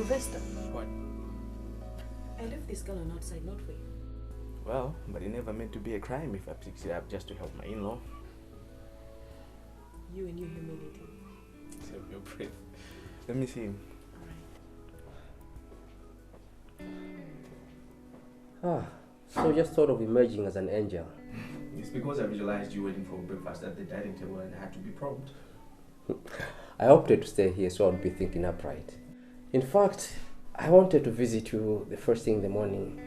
Sylvester. What? I left this girl on outside, not for you. Well, but it never meant to be a crime if I picked it up just to help my in-law. You and your humility. Save your breath. Let me see. So you just thought of emerging as an angel. It's because I visualized you waiting for breakfast at the dining table and I had to be prompt. I opted to stay here so I'd be thinking upright. In fact, I wanted to visit you the first thing in the morning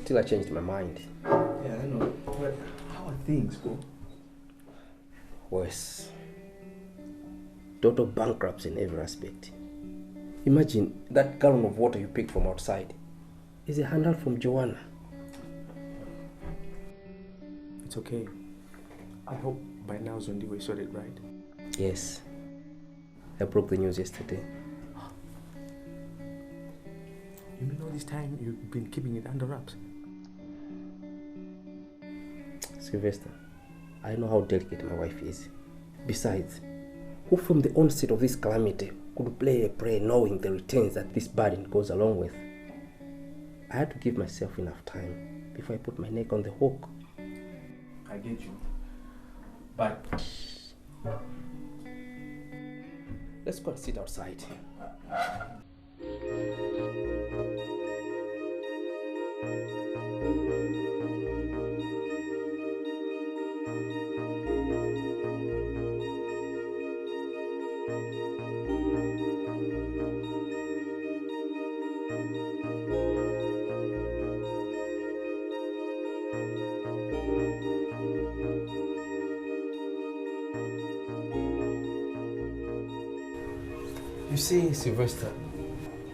till I changed my mind. Yeah, I know. But how are things, bro? Worse. Total bankruptcy in every aspect. Imagine that gallon of water you picked from outside is a handout from Joanna. It's okay. I hope by now Zondi will sort it right. Yes. I broke the news yesterday. You mean all this time you've been keeping it under wraps? Sylvester, I know how delicate my wife is. Besides, who from the onset of this calamity could play a prey knowing the returns that this burden goes along with? I had to give myself enough time before I put my neck on the hook. I get you. But let's go and sit outside. You see, Sylvester,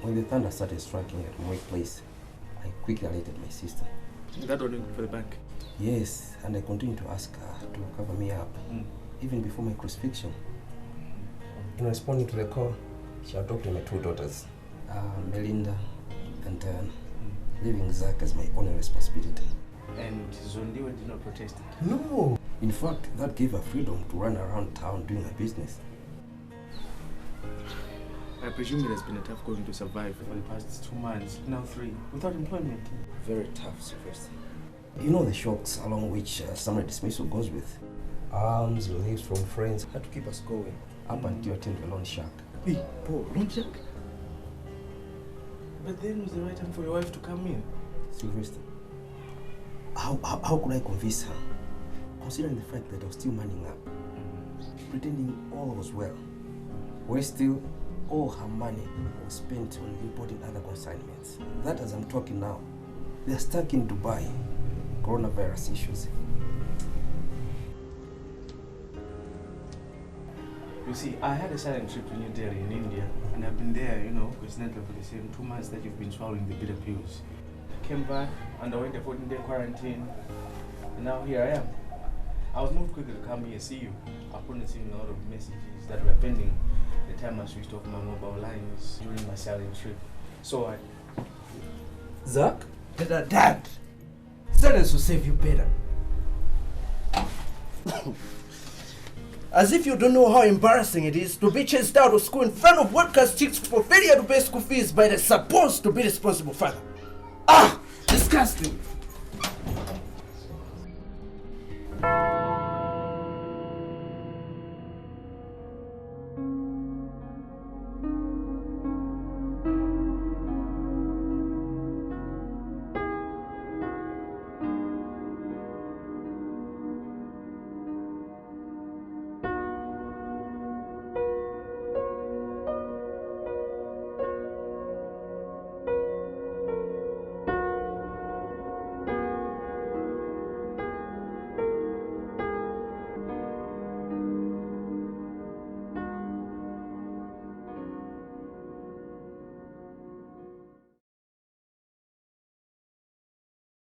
when the thunder started striking at my place, I quickly alerted my sister. that only for the bank. Yes, and I continued to ask her to cover me up, even before my crucifixion. In responding to the call, she adopted my two daughters, Melinda and leaving Zach as my only responsibility. And Zondiwe did not protest it? No! In fact, that gave her freedom to run around town doing her business. I presume it has been a tough going to survive for the past 2 months, now 3, without employment. Very tough, Sylvester. You know the shocks along which summary dismissal goes with. Arms, reliefs from friends had to keep us going up until I turned a loan shark. Hey, Paul, loan shark? But then was the right time for your wife to come in. Sylvester, how could I convince her? Considering the fact that I was still manning up, pretending all was well, where still all her money was spent on importing other consignments. That as I'm talking now, they're stuck in Dubai. Coronavirus issues. You see, I had a silent trip to New Delhi in India, and I've been there, coincidentally for the same 2 months that you've been swallowing the bitter pills. I came back, underwent a 14-day quarantine, and now here I am. I was moved quickly to come here and see you. I couldn't see a lot of messages that were pending the time I switched off my mobile lines during my silent trip. So I... Zach? Dad! Silence will save you better. As if you don't know how embarrassing it is to be chased out of school in front of webcast chicks for failure to pay school fees by the supposed to be responsible father. Ah! Disgusting!